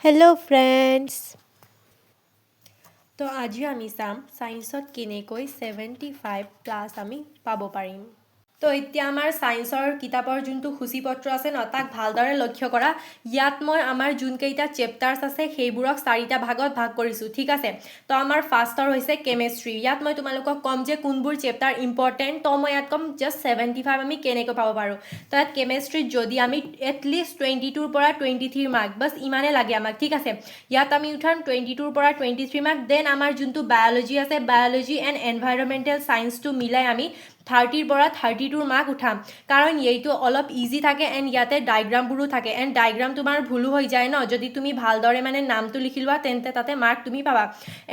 Hello friends. তো আজি আমি চাম সায়েন্সত কেনেকৈ 75+ আমি পাব পাৰিম। তো এতিয়া আমাৰ সায়েন্সৰ কিতাপৰ যোনটো সূচীপত্ৰ আছে ন তাক ভালদৰে লক্ষ্য কৰা। ইয়াত মই আমাৰ যোনকেইটা চেপ্টাৰ্ছ আছে সেইবোৰক 4টা ভাগত ভাগ কৰিছোঁ, ঠিক আছে। তো আমাৰ ফাৰ্ষ্টৰ হৈছে কেমেষ্ট্ৰি। ইয়াত মই তোমালোকক ক'ম যে কোনবোৰ চেপ্টাৰ ইম্পৰ্টেণ্ট। তো মই ইয়াত ক'ম জাষ্ট 75 আমি কেনেকৈ পাব পাৰোঁ। তো ইয়াত কেমেষ্ট্ৰিত যদি আমি এটলিষ্ট 22ৰ পৰা 23 মাৰ্ক, বাছ ইমানে লাগে আমাক, ঠিক আছে। ইয়াত আমি উঠাম 22ৰ পৰা 23 মাৰ্ক। দেন আমাৰ যোনটো বায়'লজি আছে, বায়'লজি এণ্ড এনভাইৰনমেণ্টেল ছায়েন্সটো মিলাই আমি 30ৰ পৰা 32 মাৰ্ক উঠাম, কাৰণ এইটো অলপ ইজি থাকে এণ্ড ইয়াতে ডায়গ্ৰামবোৰো থাকে। এণ্ড ডায়গ্ৰাম তোমাৰ ভুলো হৈ যায় ন, যদি তুমি ভালদৰে মানে নামটো লিখি লোৱা তেন্তে তাতে মাৰ্ক তুমি পাবা।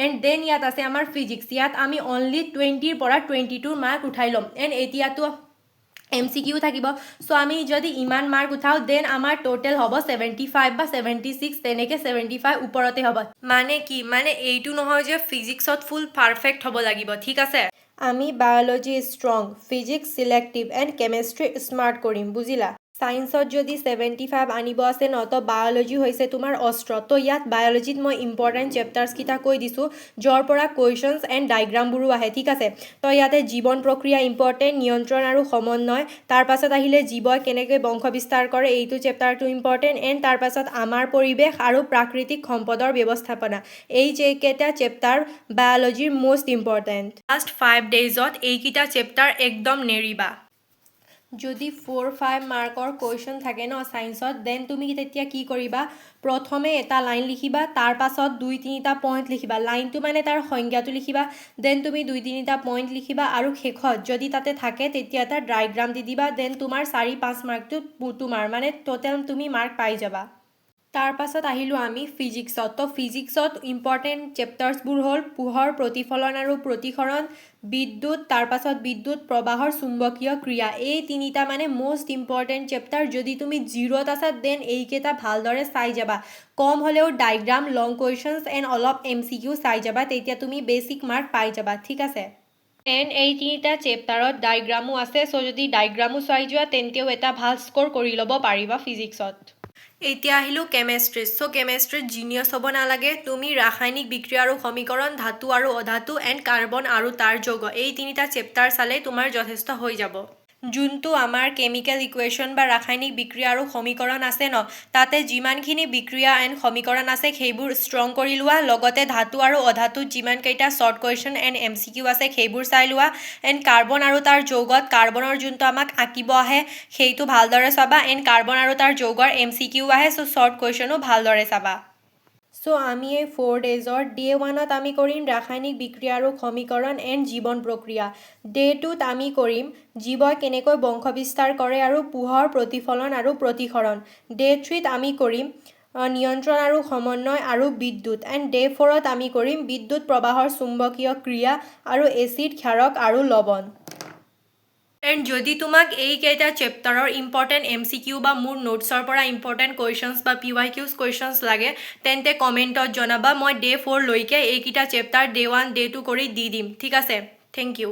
এণ্ড দেন ইয়াত আছে আমাৰ ফিজিক্স। ইয়াত আমি অনলি 20ৰ পৰা 22 মাৰ্ক উঠাই ল'ম। এণ্ড এতিয়াতো MCQ থাকিব। চ' আমি যদি ইমান মাৰ্ক উঠাওঁ দেন আমাৰ টোটেল হ'ব 75 বা 76, তেনেকৈ 75 ওপৰতে হ'ব। মানে কি, মানে এইটো নহয় যে ফিজিক্সত ফুল পাৰফেক্ট হ'ব লাগিব, ঠিক আছে। আমি biology strong, physics selective and chemistry smart কৰিম, বুজিলা। সায়েন্সত যদি 75 আনিব আছে ন, তো বায়'লজি হৈছে তোমাৰ অস্ত্ৰ। তো ইয়াত বায়'লজিত মই ইম্পৰ্টেণ্ট চেপ্টাৰ্ছকেইটা কৈ দিছোঁ, য'ৰ পৰা কুৱেশ্যনছ এণ্ড ডায়গ্ৰামবোৰো আহে, ঠিক আছে। তো ইয়াতে জীৱন প্ৰক্ৰিয়া ইম্পৰ্টেণ্ট, নিয়ন্ত্ৰণ আৰু সমন্বয়। তাৰ পাছত আহিলে জীৱই কেনেকৈ বংশ বিস্তাৰ কৰে, এইটো চেপ্টাৰটো ইম্পৰ্টেণ্ট। এণ্ড তাৰ পাছত আমাৰ পৰিৱেশ আৰু প্ৰাকৃতিক সম্পদৰ ব্যৱস্থাপনা। এই যেইকেইটা চেপ্টাৰ বায়'লজিৰ মষ্ট ইম্পৰ্টেণ্ট। লাষ্ট 5 ডেইজত এইকেইটা চেপ্টাৰ একদম নেৰিবা। যদি 4-5 মাৰ্কৰ কুৱেশ্যন থাকে ন ছায়েন্সত, দেন তুমি তেতিয়া কি কৰিবা, প্ৰথমে এটা লাইন লিখিবা, তাৰ পাছত 2-3টা পইণ্ট লিখিবা। লাইনটো মানে তাৰ সংজ্ঞাটো লিখিবা, দেন তুমি 2-3টা পইণ্ট লিখিবা, আৰু শেষত যদি তাতে থাকে তেতিয়া এটা ডায়গ্ৰাম দি দিবা। দেন তোমাৰ 4-5 মাৰ্কটো তোমাৰ মানে টোটেল তুমি মাৰ্ক পাই যাবা। তাৰ পাছত আহিলোঁ আমি ফিজিক্সত। তো ফিজিক্সত ইম্পৰ্টেণ্ট চেপ্টাৰ্ছবোৰ হ'ল পোহৰ, প্ৰতিফলন আৰু প্ৰতিসৰণ, বিদ্যুৎ, তাৰ পাছত বিদ্যুৎ প্ৰবাহৰ চুম্বকীয় ক্ৰিয়া। এই 3টা মানে মষ্ট ইম্পৰ্টেণ্ট চেপ্টাৰ। যদি তুমি 0ত আছা দেন এইকেইটা ভালদৰে চাই যাবা। কম হ'লেও ডায়গ্ৰাম, লং কুৱেশ্যনছ এণ্ড অলপ MCQ চাই যাবা, তেতিয়া তুমি বেছিক মাৰ্ক পাই যাবা, ঠিক আছে। এণ্ড এই 3টা চেপ্টাৰত ডায়গ্ৰামো আছে। চ' যদি ডায়গ্ৰামো চাই যোৱা তেন্তেও এটা ভাল স্ক'ৰ কৰি ল'ব পাৰিবা ফিজিক্সত। এতিয়া আহিলোঁ কেমেষ্ট্ৰিত। চ' কেমেষ্ট্ৰিত জিনিয়াছ হ'ব নালাগে। তুমি ৰাসায়নিক বিক্ৰিয়া আৰু সমীকৰণ, ধাতু আৰু অধাতু এণ্ড কাৰ্বন আৰু তাৰ যৌগ, এই 3টা চেপ্টাৰ চালেই তোমাৰ যথেষ্ট হৈ যাব। যোনটো আমাৰ কেমিকেল ইকুৱেশ্যন বা ৰাসায়নিক বিক্ৰিয়া আৰু সমীকৰণ আছে ন, তাতে যিমানখিনি বিক্ৰিয়া এণ্ড সমীকৰণ আছে সেইবোৰ ষ্ট্ৰং কৰি লোৱা। লগতে ধাতু আৰু অধাতুত যিমানকেইটা শ্বৰ্ট কুৱেশ্যন এণ্ড MCQ আছে সেইবোৰ চাই লোৱা। এণ্ড কাৰ্বন আৰু তাৰ যৌগত কাৰ্বনৰ যোনটো আমাক আঁকিব আহে সেইটো ভালদৰে চাবা। এণ্ড কাৰ্বন আৰু তাৰ যৌগৰ MCQ আহে, চ' শ্বৰ্ট কুৱেশ্যনো ভালদৰে চাবা। চ' আমি এই 4 ডেইজৰ ডে 1ত আমি কৰিম ৰাসায়নিক বিক্ৰিয়া আৰু সমীকৰণ এণ্ড জীৱন প্ৰক্ৰিয়া। ডে 2ত আমি কৰিম জীৱই কেনেকৈ বংশ বিস্তাৰ কৰে আৰু পোহৰ, প্ৰতিফলন আৰু প্ৰতিসৰণ। ডে 3ত আমি কৰিম নিয়ন্ত্ৰণ আৰু সমন্বয় আৰু বিদ্যুৎ। এণ্ড ডে 4ত আমি কৰিম বিদ্যুৎ প্ৰবাহৰ চুম্বকীয় ক্ৰিয়া আৰু এচিড, ক্ষাৰক আৰু লৱণ। এণ্ড যদি তোমাক এইকেইটা চেপ্টাৰৰ ইম্পৰ্টেণ্ট MCQ বা মোৰ নোটছৰ পৰা ইম্পৰ্টেণ্ট কুৱেশ্যনছ বা PYQ কুৱেশ্যনছ লাগে তেন্তে কমেণ্টত জনাবা। মই ডে 4 লৈকে এইকেইটা চেপ্টাৰ ডে 1, ডে 2 কৰি দি দিম, ঠিক আছে। Thank U.